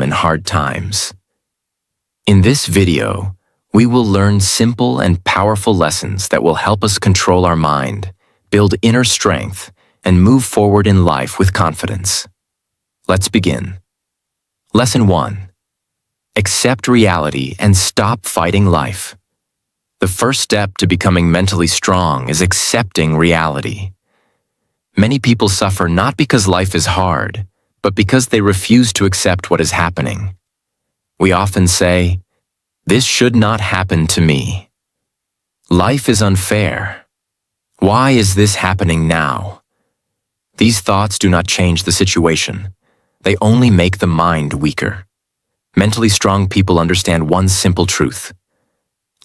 in hard times. In this video, we will learn simple and powerful lessons that will help us control our mind, build inner strength, and move forward in life with confidence. Let's begin. Lesson 1. Accept reality and stop fighting life. The first step to becoming mentally strong is accepting reality. Many people suffer not because life is hard, but because they refuse to accept what is happening. We often say, "This should not happen to me." Life is unfair. Why is this happening now? These thoughts do not change the situation. They only make the mind weaker. Mentally strong people understand one simple truth.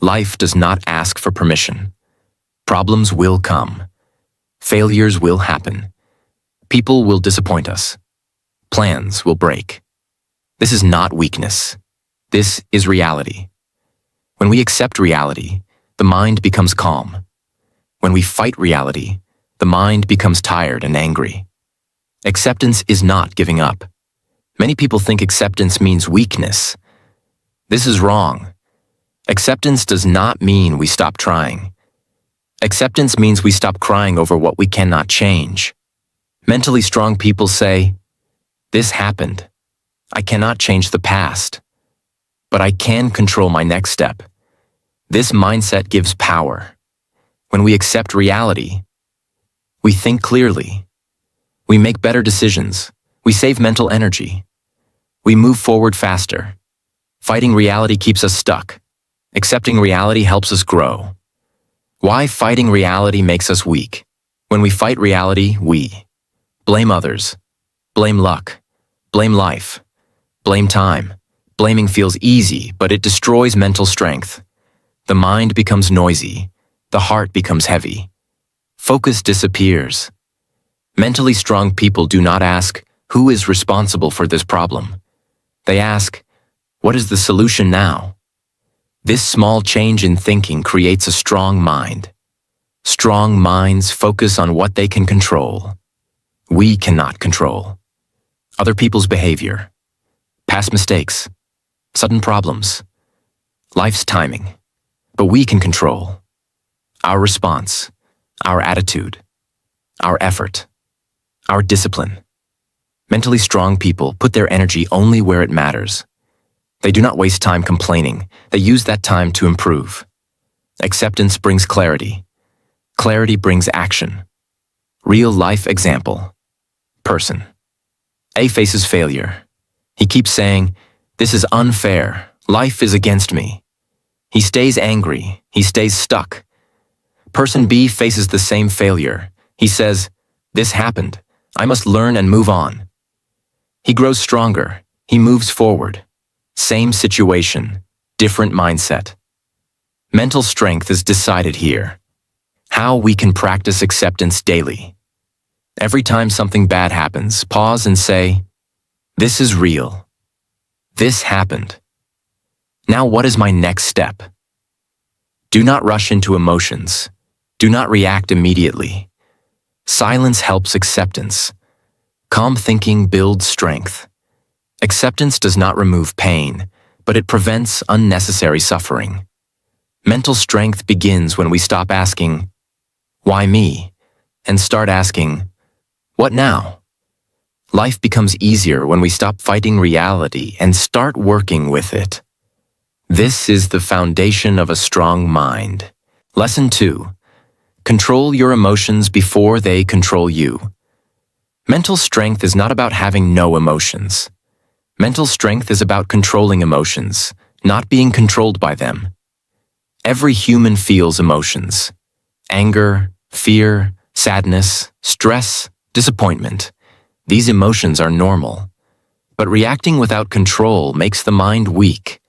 Life does not ask for permission. Problems will come. Failures will happen. People will disappoint us. Plans will break. This is not weakness. This is reality. When we accept reality, the mind becomes calm. When we fight reality, the mind becomes tired and angry. Acceptance is not giving up. Many people think acceptance means weakness. This is wrong. Acceptance does not mean we stop trying. Acceptance means we stop crying over what we cannot change. Mentally strong people say, "This happened. I cannot change the past, but I can control my next step." This mindset gives power. When we accept reality, we think clearly. We make better decisions. We save mental energy. We move forward faster. Fighting reality keeps us stuck. Accepting reality helps us grow. Why fighting reality makes us weak? When we fight reality, we blame others, blame luck, blame life, blame time. Blaming feels easy, but it destroys mental strength. The mind becomes noisy. The heart becomes heavy. Focus disappears. Mentally strong people do not ask, "Who is responsible for this problem?" They ask, "What is the solution now?" This small change in thinking creates a strong mind. Strong minds focus on what they can control. We cannot control other people's behavior, past mistakes, sudden problems, life's timing. But we can control our response, our attitude, our effort, our discipline. Mentally strong people put their energy only where it matters. They do not waste time complaining. They use that time to improve. Acceptance brings clarity. Clarity brings action. Real life example. Person. A faces failure. He keeps saying, "This is unfair. Life is against me." He stays angry. He stays stuck. Person B faces the same failure. He says, "This happened. I must learn and move on." He grows stronger. He moves forward. Same situation, different mindset. Mental strength is decided here. How we can practice acceptance daily. Every time something bad happens, pause and say, "This is real. This happened. Now what is my next step?" Do not rush into emotions. Do not react immediately. Silence helps acceptance. Calm thinking builds strength. Acceptance does not remove pain, but it prevents unnecessary suffering. Mental strength begins when we stop asking, "Why me?" and start asking, "What now?" Life becomes easier when we stop fighting reality and start working with it. This is the foundation of a strong mind. Lesson 2. Control your emotions before they control you. Mental strength is not about having no emotions. Mental strength is about controlling emotions, not being controlled by them. Every human feels emotions. Anger, fear, sadness, stress, disappointment. These emotions are normal. But reacting without control makes the mind weak.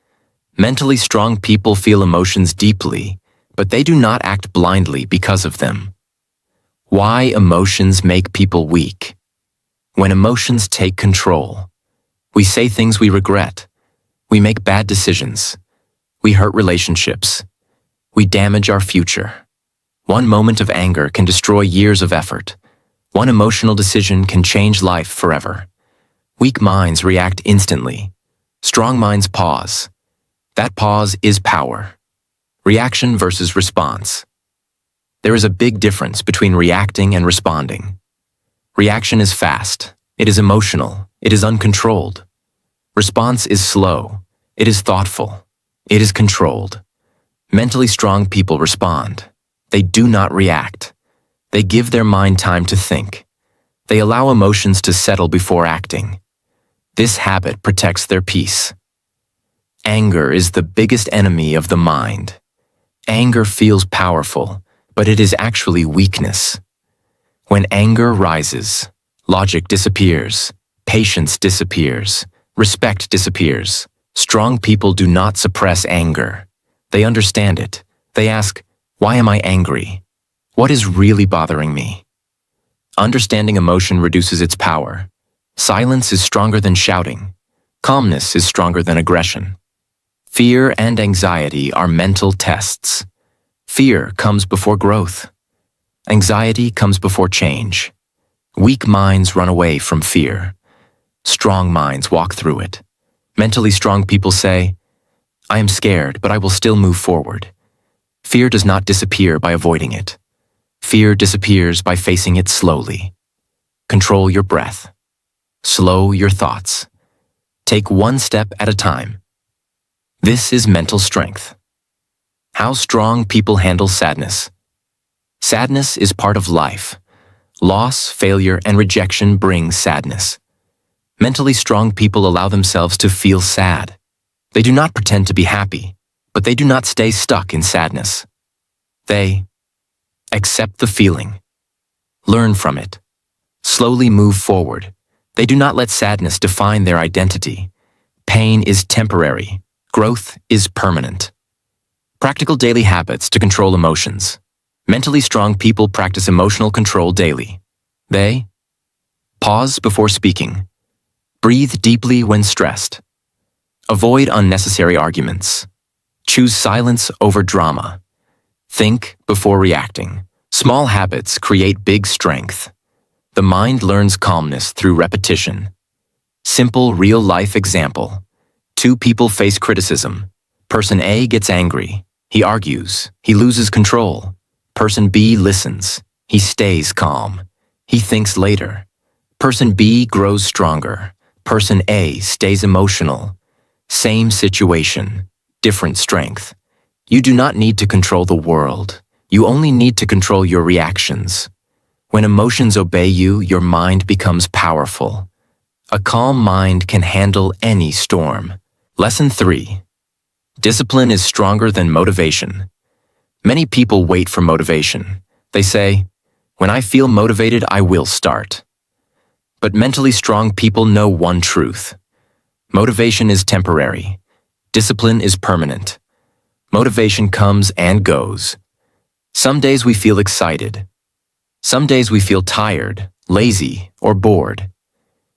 Mentally strong people feel emotions deeply, but they do not act blindly because of them. Why emotions make people weak? When emotions take control, we say things we regret. We make bad decisions. We hurt relationships. We damage our future. One moment of anger can destroy years of effort. One emotional decision can change life forever. Weak minds react instantly. Strong minds pause. That pause is power. Reaction versus response. There is a big difference between reacting and responding. Reaction is fast. It is emotional. It is uncontrolled. Response is slow. It is thoughtful. It is controlled. Mentally strong people respond. They do not react. They give their mind time to think. They allow emotions to settle before acting. This habit protects their peace. Anger is the biggest enemy of the mind. Anger feels powerful, but it is actually weakness. When anger rises, logic disappears, patience disappears, respect disappears. Strong people do not suppress anger. They understand it. They ask, why am I angry? What is really bothering me? Understanding emotion reduces its power. Silence is stronger than shouting. Calmness is stronger than aggression. Fear and anxiety are mental tests. Fear comes before growth. Anxiety comes before change. Weak minds run away from fear. Strong minds walk through it. Mentally strong people say, I am scared, but I will still move forward. Fear does not disappear by avoiding it. Fear disappears by facing it slowly. Control your breath. Slow your thoughts. Take one step at a time. This is mental strength. How strong people handle sadness. Sadness is part of life. Loss, failure, and rejection bring sadness. Mentally strong people allow themselves to feel sad. They do not pretend to be happy, but they do not stay stuck in sadness. They accept the feeling. Learn from it. Slowly move forward. They do not let sadness define their identity. Pain is temporary. Growth is permanent. Practical daily habits to control emotions. Mentally strong people practice emotional control daily. They pause before speaking. Breathe deeply when stressed. Avoid unnecessary arguments. Choose silence over drama. Think before reacting. Small habits create big strength. The mind learns calmness through repetition. Simple real-life example. Two people face criticism. Person A gets angry. He argues. He loses control. Person B listens. He stays calm. He thinks later. Person B grows stronger. Person A stays emotional. Same situation, different strength. You do not need to control the world. You only need to control your reactions. When emotions obey you, your mind becomes powerful. A calm mind can handle any storm. Lesson 3. Discipline is stronger than motivation. Many people wait for motivation. They say, when I feel motivated, I will start. But mentally strong people know one truth. Motivation is temporary. Discipline is permanent. Motivation comes and goes. Some days we feel excited. Some days we feel tired, lazy, or bored.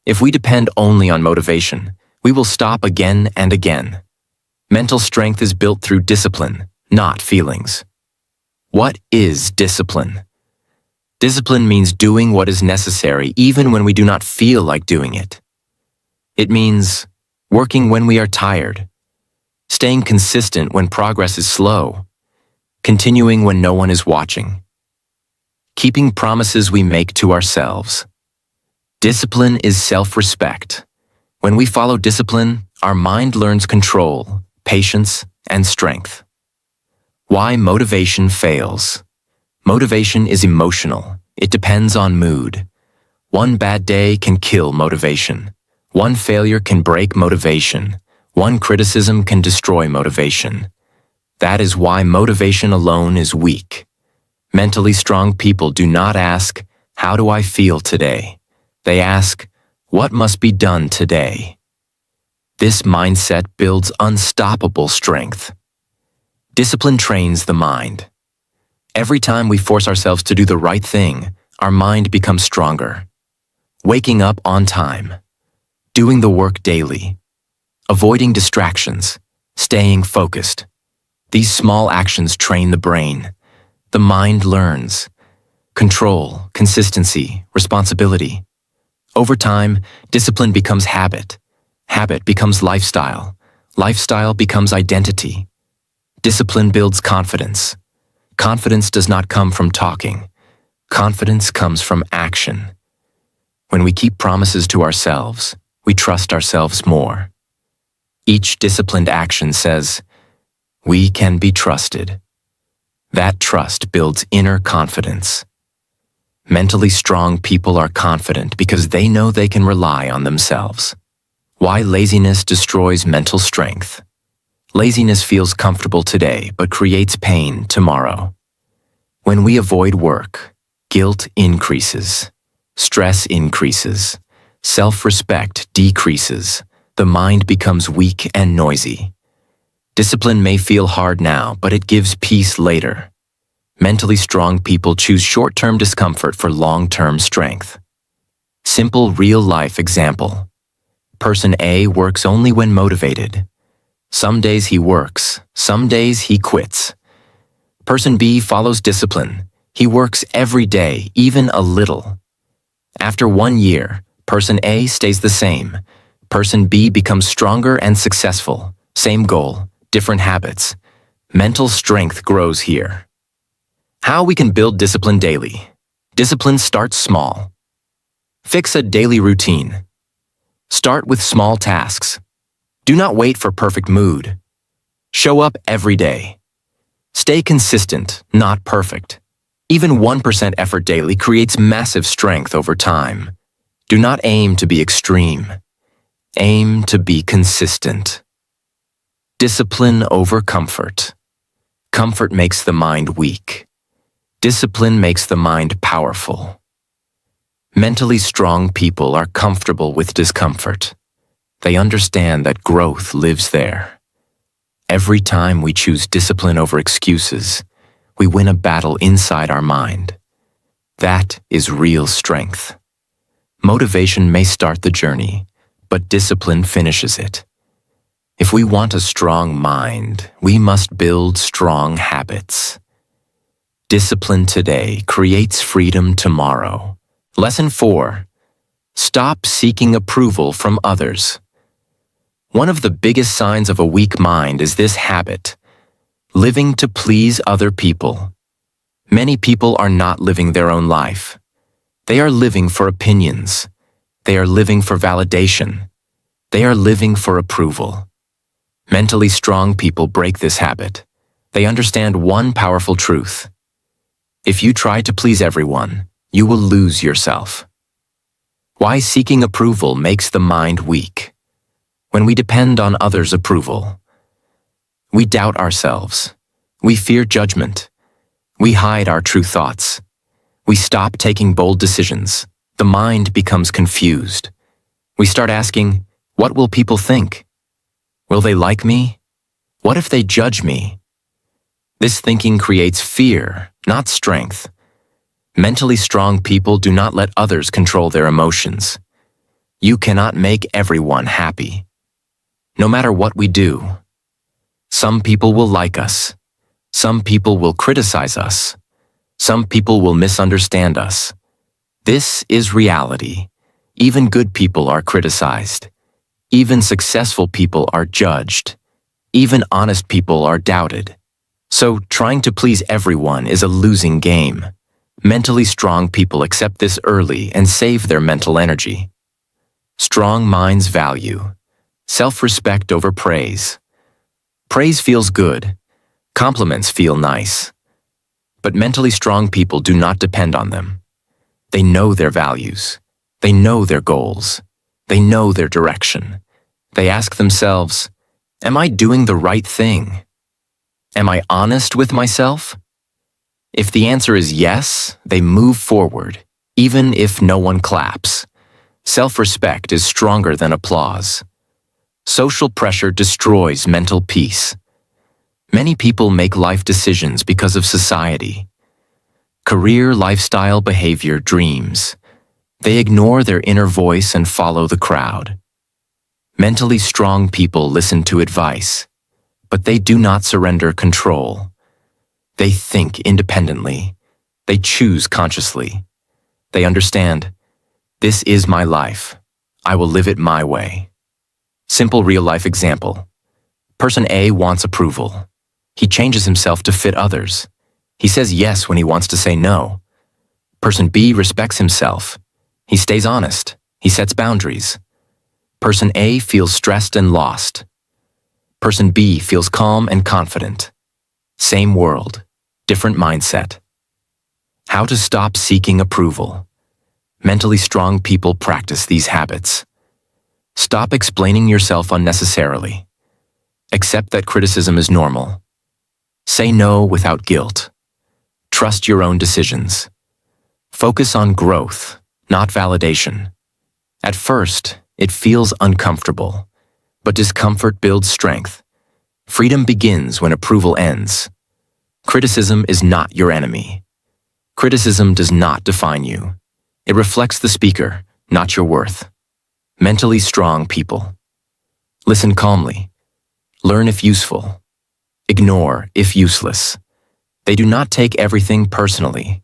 If we depend only on motivation, we will stop again and again. Mental strength is built through discipline, not feelings. What is discipline? Discipline means doing what is necessary even when we do not feel like doing it. It means working when we are tired, staying consistent when progress is slow, continuing when no one is watching, keeping promises we make to ourselves. Discipline is self-respect. When we follow discipline, our mind learns control, patience, and strength. Why motivation fails. Motivation is emotional. It depends on mood. One bad day can kill motivation. One failure can break motivation. One criticism can destroy motivation. That is why motivation alone is weak. Mentally strong people do not ask, how do I feel today? They ask, what must be done today? This mindset builds unstoppable strength. Discipline trains the mind. Every time we force ourselves to do the right thing, our mind becomes stronger. Waking up on time. Doing the work daily. Avoiding distractions. Staying focused. These small actions train the brain. The mind learns. Control, consistency, responsibility. Over time, discipline becomes habit. Habit becomes lifestyle. Lifestyle becomes identity. Discipline builds confidence. Confidence does not come from talking. Confidence comes from action. When we keep promises to ourselves, we trust ourselves more. Each disciplined action says, "We can be trusted." That trust builds inner confidence. Mentally strong people are confident because they know they can rely on themselves. Why laziness destroys mental strength. Laziness feels comfortable today but creates pain tomorrow. When we avoid work, guilt increases, stress increases, self-respect decreases, the mind becomes weak and noisy. Discipline may feel hard now, but it gives peace later. Mentally strong people choose short-term discomfort for long-term strength. Simple real-life example. Person A works only when motivated. Some days he works, some days he quits. Person B follows discipline. He works every day, even a little. After 1 year, person A stays the same. Person B becomes stronger and successful. Same goal, different habits. Mental strength grows here. How we can build discipline daily. Discipline starts small. Fix a daily routine. Start with small tasks. Do not wait for perfect mood. Show up every day. Stay consistent, not perfect. Even 1% effort daily creates massive strength over time. Do not aim to be extreme. Aim to be consistent. Discipline over comfort. Comfort makes the mind weak. Discipline makes the mind powerful. Mentally strong people are comfortable with discomfort. They understand that growth lives there. Every time we choose discipline over excuses, we win a battle inside our mind. That is real strength. Motivation may start the journey, but discipline finishes it. If we want a strong mind, we must build strong habits. Discipline today creates freedom tomorrow. Lesson 4. Stop seeking approval from others. One of the biggest signs of a weak mind is this habit, living to please other people. Many people are not living their own life. They are living for opinions. They are living for validation. They are living for approval. Mentally strong people break this habit. They understand one powerful truth. If you try to please everyone, you will lose yourself. Why seeking approval makes the mind weak. When we depend on others' approval, we doubt ourselves. We fear judgment. We hide our true thoughts. We stop taking bold decisions. The mind becomes confused. We start asking, what will people think? Will they like me? What if they judge me? This thinking creates fear, not strength. Mentally strong people do not let others control their emotions. You cannot make everyone happy. No matter what we do, some people will like us. Some people will criticize us. Some people will misunderstand us. This is reality. Even good people are criticized. Even successful people are judged. Even honest people are doubted. So trying to please everyone is a losing game. Mentally strong people accept this early and save their mental energy. Strong minds value self-respect over praise. Praise feels good. Compliments feel nice. But mentally strong people do not depend on them. They know their values. They know their goals. They know their direction. They ask themselves, am I doing the right thing? Am I honest with myself? If the answer is yes, they move forward, even if no one claps. Self-respect is stronger than applause. Social pressure destroys mental peace. Many people make life decisions because of society. Career, lifestyle, behavior, dreams. They ignore their inner voice and follow the crowd. Mentally strong people listen to advice, but they do not surrender control. They think independently. They choose consciously. They understand, this is my life. I will live it my way. Simple real-life example. Person A wants approval. He changes himself to fit others. He says yes when he wants to say no. Person B respects himself. He stays honest. He sets boundaries. Person A feels stressed and lost. Person B feels calm and confident. Same world, different mindset. How to stop seeking approval. Mentally strong people practice these habits. Stop explaining yourself unnecessarily. Accept that criticism is normal. Say no without guilt. Trust your own decisions. Focus on growth, not validation. At first, it feels uncomfortable, but discomfort builds strength. Freedom begins when approval ends. Criticism is not your enemy. Criticism does not define you. It reflects the speaker, not your worth. Mentally strong people. Listen calmly. Learn if useful. Ignore if useless. They do not take everything personally.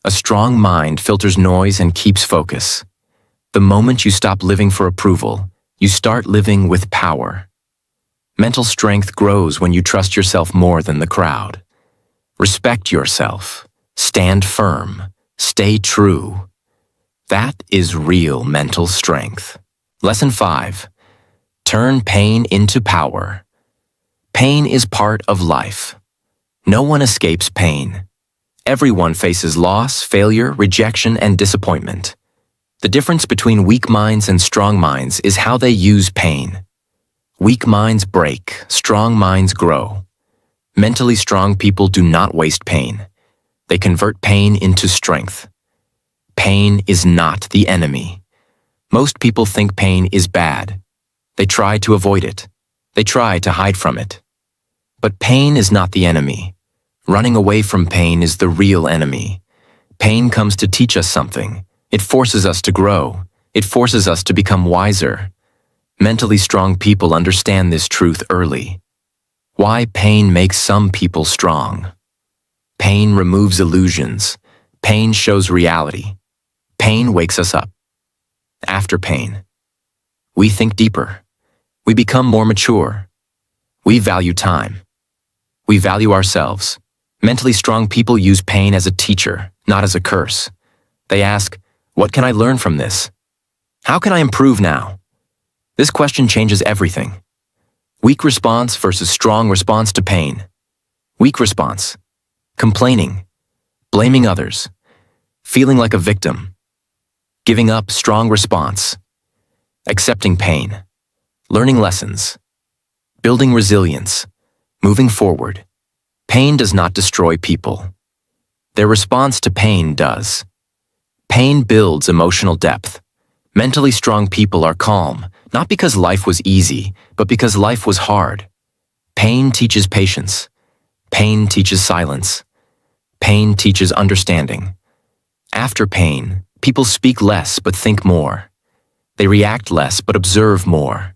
A strong mind filters noise and keeps focus. The moment you stop living for approval, you start living with power. Mental strength grows when you trust yourself more than the crowd. Respect yourself. Stand firm. Stay true. That is real mental strength. Lesson 5. Turn pain into power. Pain is part of life. No one escapes pain. Everyone faces loss, failure, rejection, and disappointment. The difference between weak minds and strong minds is how they use pain. Weak minds break, strong minds grow. Mentally strong people do not waste pain. They convert pain into strength. Pain is not the enemy. Most people think pain is bad. They try to avoid it. They try to hide from it. But pain is not the enemy. Running away from pain is the real enemy. Pain comes to teach us something. It forces us to grow. It forces us to become wiser. Mentally strong people understand this truth early. Why pain makes some people strong. Pain removes illusions. Pain shows reality. Pain wakes us up. After pain, we think deeper. We become more mature. We value time. We value ourselves. Mentally strong people use pain as a teacher, not as a curse. They ask, what can I learn from this? How can I improve now? This question changes everything. Weak response versus strong response to pain. Weak response. Complaining. Blaming others. Feeling like a victim. Giving up. Strong response. Accepting pain. Learning lessons. Building resilience. Moving forward. Pain does not destroy people. Their response to pain does. Pain builds emotional depth. Mentally strong people are calm, not because life was easy, but because life was hard. Pain teaches patience. Pain teaches silence. Pain teaches understanding. After pain, people speak less but think more. They react less but observe more.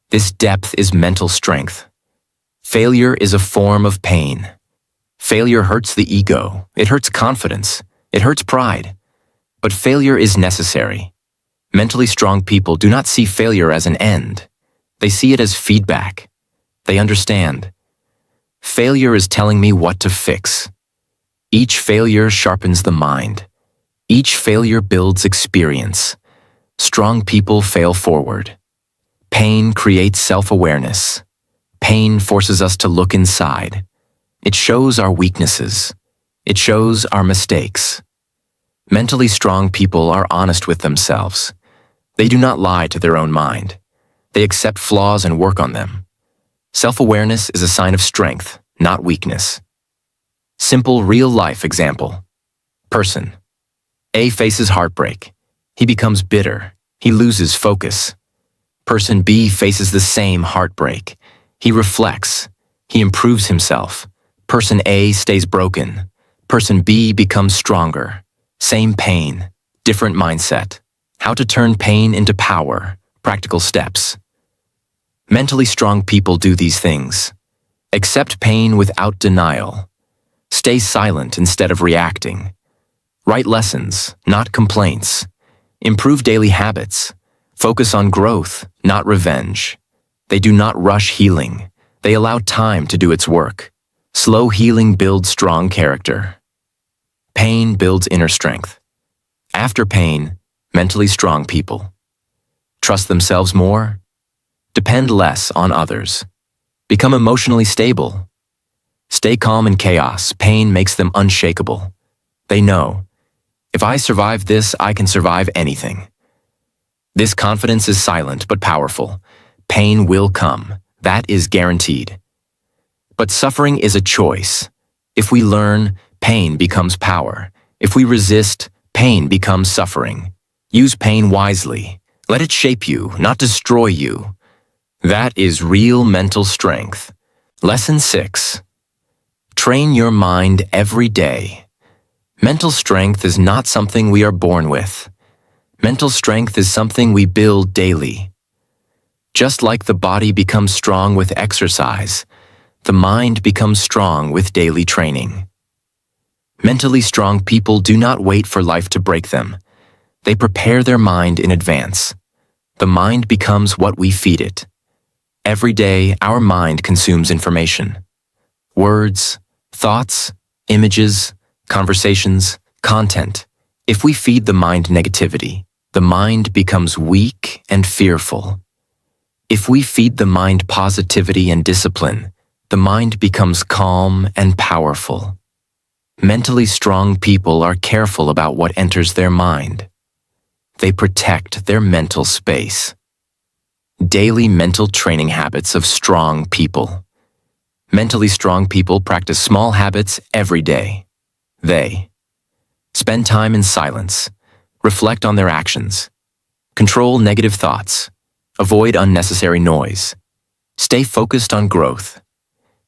This depth is mental strength. Failure is a form of pain. Failure hurts the ego. It hurts confidence. It hurts pride. But failure is necessary. Mentally strong people do not see failure as an end. They see it as feedback. They understand. Failure is telling me what to fix. Each failure sharpens the mind. Each failure builds experience. Strong people fail forward. Pain creates self-awareness. Pain forces us to look inside. It shows our weaknesses. It shows our mistakes. Mentally strong people are honest with themselves. They do not lie to their own mind. They accept flaws and work on them. Self-awareness is a sign of strength, not weakness. Simple real-life example. Person. A faces heartbreak. He becomes bitter. He loses focus. Person B faces the same heartbreak. He reflects. He improves himself. Person A stays broken. Person B becomes stronger. Same pain, different mindset. How to turn pain into power. Practical steps. Mentally strong people do these things. Accept pain without denial. Stay silent instead of reacting. Write lessons, not complaints. Improve daily habits. Focus on growth, not revenge. They do not rush healing. They allow time to do its work. Slow healing builds strong character. Pain builds inner strength. After pain, mentally strong people trust themselves more, depend less on others, become emotionally stable, stay calm in chaos. Pain makes them unshakable. They know, if I survive this, I can survive anything. This confidence is silent but powerful. Pain will come. That is guaranteed. But suffering is a choice. If we learn, pain becomes power. If we resist, pain becomes suffering. Use pain wisely. Let it shape you, not destroy you. That is real mental strength. Lesson 6. Train your mind every day. Mental strength is not something we are born with. Mental strength is something we build daily. Just like the body becomes strong with exercise, the mind becomes strong with daily training. Mentally strong people do not wait for life to break them. They prepare their mind in advance. The mind becomes what we feed it. Every day, our mind consumes information. Words, thoughts, images, conversations, content. If we feed the mind negativity, the mind becomes weak and fearful. If we feed the mind positivity and discipline, the mind becomes calm and powerful. Mentally strong people are careful about what enters their mind. They protect their mental space. Daily mental training habits of strong people. Mentally strong people practice small habits every day. They spend time in silence, reflect on their actions, control negative thoughts, avoid unnecessary noise, stay focused on growth.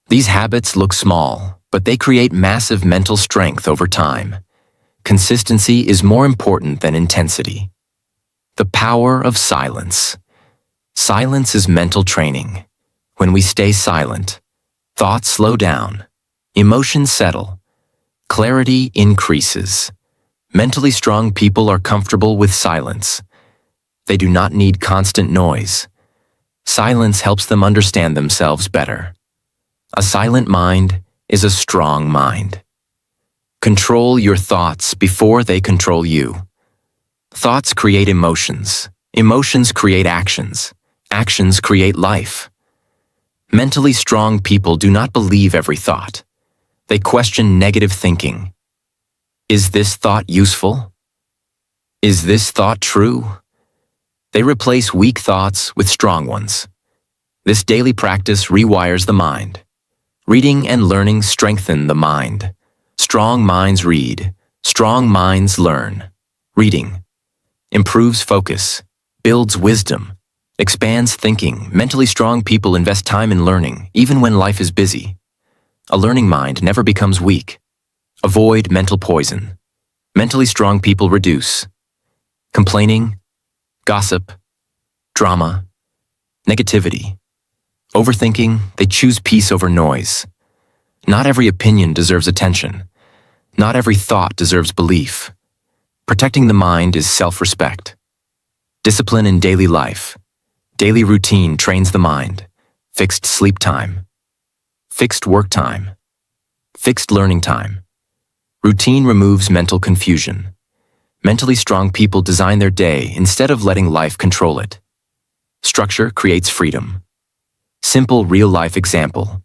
These habits look small, but they create massive mental strength over time. Consistency is more important than intensity. The power of silence. Silence is mental training. When we stay silent, thoughts slow down, emotions settle, clarity increases. Mentally strong people are comfortable with silence. They do not need constant noise. Silence helps them understand themselves better. A silent mind is a strong mind. Control your thoughts before they control you. Thoughts create emotions. Emotions create actions. Actions create life. Mentally strong people do not believe every thought. They question negative thinking. Is this thought useful? Is this thought true? They replace weak thoughts with strong ones. This daily practice rewires the mind. Reading and learning strengthen the mind. Strong minds read. Strong minds learn. Reading improves focus, builds wisdom, expands thinking. Mentally strong people invest time in learning, even when life is busy. A learning mind never becomes weak. Avoid mental poison. Mentally strong people reduce complaining, gossip, drama, negativity. Overthinking, they choose peace over noise. Not every opinion deserves attention. Not every thought deserves belief. Protecting the mind is self-respect. Discipline in daily life. Daily routine trains the mind. Fixed sleep time. Fixed work time. Fixed learning time. Routine removes mental confusion. Mentally strong people design their day instead of letting life control it. Structure creates freedom. Simple real-life example.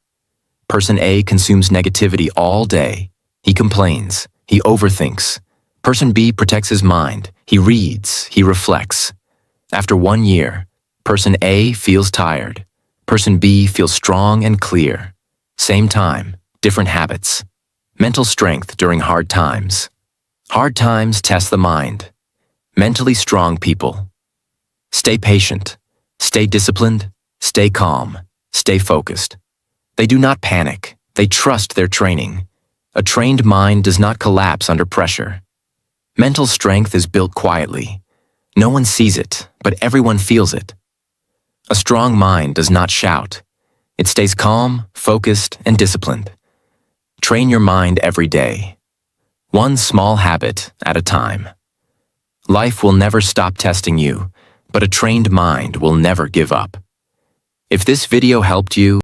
Person A consumes negativity all day. He complains. He overthinks. Person B protects his mind. He reads. He reflects. After 1 year, Person A feels tired. Person B feels strong and clear. Same time, different habits. Mental strength during hard times. Hard times test the mind. Mentally strong people. Stay patient. Stay disciplined. Stay calm. Stay focused. They do not panic. They trust their training. A trained mind does not collapse under pressure. Mental strength is built quietly. No one sees it, but everyone feels it. A strong mind does not shout. It stays calm, focused, and disciplined. Train your mind every day. One small habit at a time. Life will never stop testing you. but a trained mind will never give up. If this video helped you,